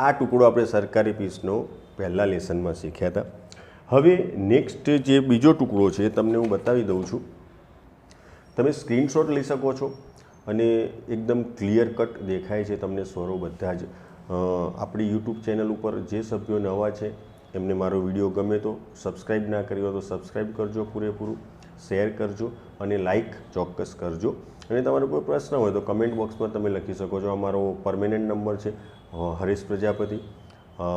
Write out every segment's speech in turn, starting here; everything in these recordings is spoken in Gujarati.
આ ટુકડો આપણે સરકારી પીસનો પહેલા લેસનમાં શીખ્યા હતા. હવે નેક્સ્ટ જે બીજો ટુકડો છે તમને હું બતાવી દઉં છું. તમે સ્ક્રીનશોટ લઈ શકો છો અને એકદમ ક્લિયર કટ દેખાય છે તમને સ્વરો બધા જ. આપણી યુટ્યુબ ચેનલ ઉપર જે સભ્યો નવા છે એમને મારો વિડીયો ગમે તો સબસ્ક્રાઈબ ના કર્યો તો સબસ્ક્રાઈબ કરજો, પૂરેપૂરું શેર કરજો અને લાઈક ચોક્કસ કરજો. અને તમારો કોઈ પ્રશ્ન હોય તો કમેન્ટ બોક્સમાં તમે લખી શકો છો. અમારો પરમેનન્ટ નંબર છે હરેશ પ્રજાપતિ.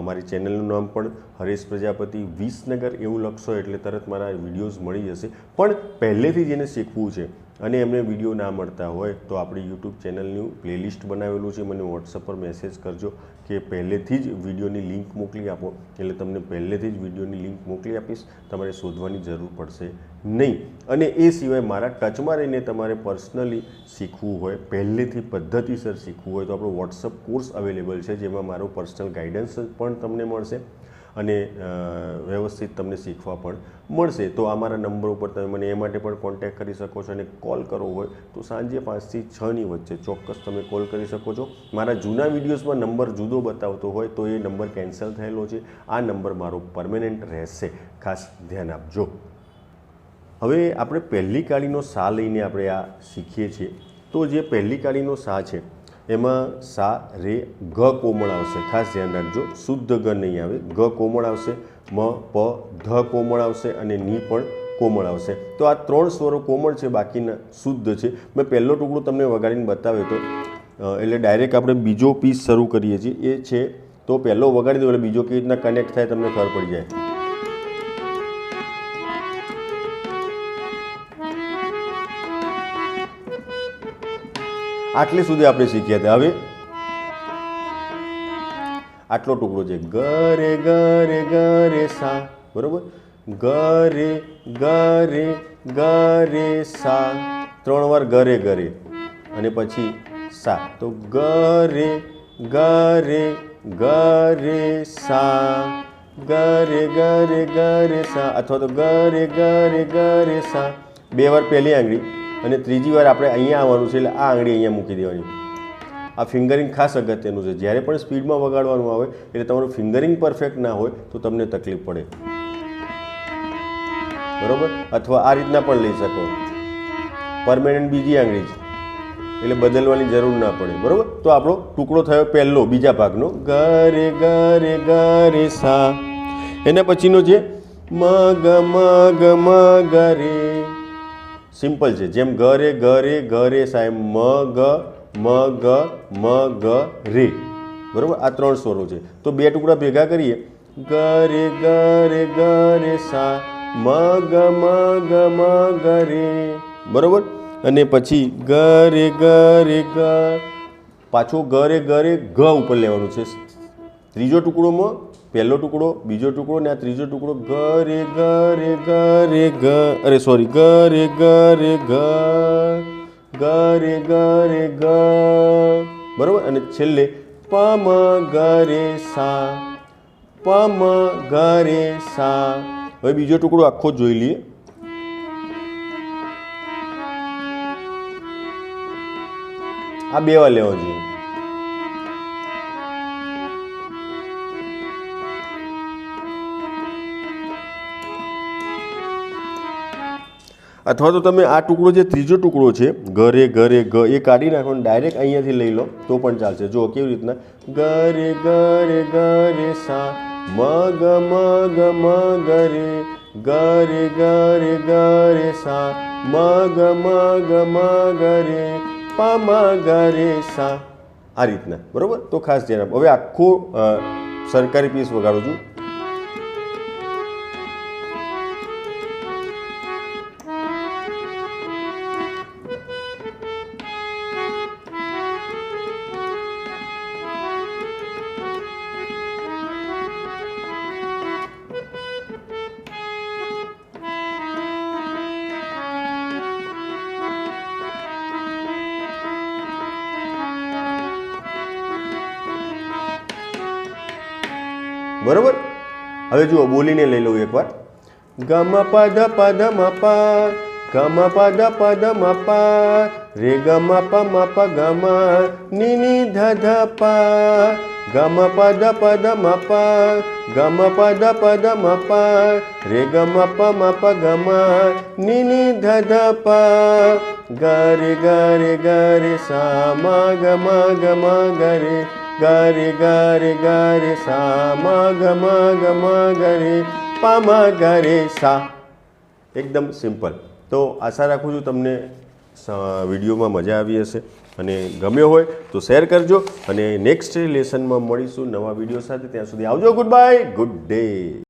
મારી ચેનલનું નામ પણ હરેશ પ્રજાપતિ વિસનગર એવું લખશો એટલે તરત મારા વિડીયોઝ મળી જશે. પણ પહેલેથી જેને શીખવું છે અને એમને વિડીયો ના મળતા હોય તો આપણી યુટ્યુબ ચેનલનું પ્લેલિસ્ટ બનાવેલું છે. મને વોટ્સઅપ પર મેસેજ કરજો કે પહેલેથી જ વિડીયોની લિંક મોકલી આપો એટલે તમને પહેલેથી જ વિડીયોની લિંક મોકલી આપીશ. તમારે શોધવાની જરૂર પડશે નહીં. અને એ સિવાય મારા ટચમાં રહીને તમારે પર્સનલી શીખવું હોય, પહેલેથી પદ્ધતિસર શીખવું હોય તો આપણો વોટ્સઅપ કોર્સ અવેલેબલ છે જેમાં મારો પર્સનલ ગાઈડન્સ પણ તમને મળશે અને વ્યવસ્થિત તમને શીખવા પણ મળશે. તો અમારા નંબર ઉપર તમે મને એ માટે પણ કોન્ટેક્ટ કરી શકો છો અને કોલ કરવો હોય તો સાંજે 5 થી 6ની વચ્ચે ચોક્કસ તમે કોલ કરી શકો છો. મારા જૂના વિડીયોઝમાં નંબર જુદો બતાવતો હોય તો એ નંબર કેન્સલ થયેલો છે. આ નંબર મારો પરમેનન્ટ રહેશે, ખાસ ધ્યાન આપજો. હવે આપણે પહેલી કાળીનો સા લઈને આપણે આ શીખીએ છીએ. તો જે પહેલી કાળીનો સા છે એમાં સા રે ગ કોમળ આવશે, ખાસ ધ્યાન રાખજો. શુદ્ધ ગ નહીં આવે, ગ કોમળ આવશે, મ પ ધ કોમળ આવશે અને ની પણ કોમળ આવશે. તો આ 3 સ્વરો કોમળ છે, બાકીના શુદ્ધ છે. મેં પહેલો ટુકડો તમને વગાડીને બતાવ્યો હતો એટલે ડાયરેક્ટ આપણે બીજો પીસ શરૂ કરીએ છીએ. એ છે તો પહેલો વગાડી દો એટલે બીજો કેવી રીતના કનેક્ટ થાય તમને ખબર પડી જાય. આટલી સુધી આપણે શીખ્યા હતા. હવે આટલો ટુકડો છે ગ રે ગ રે ગ રે સા, બરોબર. ગ રે ગ રે ગ રે સા, 3 વાર ગ રે ગ રે અને પછી સા. તો ગ રે ગ રે ગ રે સા, ગ રે ગ રે ગ રે સા, અથવા તો ગ રે ગ રે ગ રે સા. 2 વાર પહેલી આંગળી અને ત્રીજી વાર આપણે અહીંયા આવવાનું છે એટલે આ આંગળી અહીંયા મૂકી દેવાની. આ ફિંગરિંગ ખાસ અગત્યનું છે. જ્યારે પણ સ્પીડમાં વગાડવાનું આવે એટલે તમારું ફિંગરિંગ પરફેક્ટ ના હોય તો તમને તકલીફ પડે, બરોબર. અથવા આ રીતના પણ લઈ શકો. પરમેનન્ટ બીજી આંગળી છે એટલે બદલવાની જરૂર ના પડે, બરોબર. તો આપણો ટુકડો થયો પહેલો, બીજા ભાગનો ગ રે ગ રે ગ રે સા. એના પછીનો છે મ ગ મ ગ મ ગ રે. સિમ્પલ છે, જેમ ગ રે ગ રે ગ રે સા એમ મ ગ મ ગ મ ગ રે, બરોબર. આ 3 સ્વરો છે. તો 2 ટુકડા ભેગા કરીએ ગ રે ગ રે ગ રે સા, મ ગ મ ગ મ ગ રે, બરોબર. અને પછી ગ રે ગ રે ગ, પાછો ગ રે ગ રે ગ ઉપર લેવાનું છે. ત્રીજો ટુકડોમાં પહેલો ટુકડો, બીજો ટુકડો ને આ ત્રીજો ટુકડો ગ રે ગ રે ગ રે ગ, અરે સોરી, ગ રે ગ રે ગ, ગ રે ગ રે ગ, બરોબર. અને છેલ્લે પ મ ગ રે સા, પ મ ગ રે સા. હવે બીજો ટુકડો આખો જોઈ લઈએ. આ 2 વાર લેવો જોઈએ. અથવા તો તમે આ ટુકડો જે ત્રીજો ટુકડો છે ગ રે ગ રે ગ એ કાઢી નાખો અને ડાયરેક્ટ અહીંયાથી લઈ લો તો પણ ચાલશે. જુઓ કેવી રીતના ગ રે ગ રે ગ રે સા, મ ગ મ ગ મ ગ રે, ગ રે ગ રે ગ રે સા, મ ગ મ ગ મ ગ રે, પ મ ગ રે સા. આ રીતના, બરોબર. તો ખાસ ધ્યાન આપો. હવે આખો સરકારી પીસ વગાડું છું. બરોબર. હવે જુઓ બોલીને લઈ લઉં એકવાર. ગ મ પ ધ મ પ, ગ મ પ દ મ પ રે ગ મ પ ગ મ ની ની ધ ધ પ ગ મ પ દ મ પ ગ મ પ દ મ પ રે ગ મ પ ગ મ ની ની ધ ધ પ ગ રે સા મ ગ ગ રે ગ રે સા મ ગ રે પ મ ગ રે સા. એકદમ સિમ્પલ. તો આશા રાખું છું તમને વિડીયોમાં મજા આવી હશે અને ગમ્યો હોય તો શેર કરજો અને નેક્સ્ટ લેસનમાં મળીશું નવા વિડીયો સાથે. ત્યાં સુધી આવજો. Good bye, good day.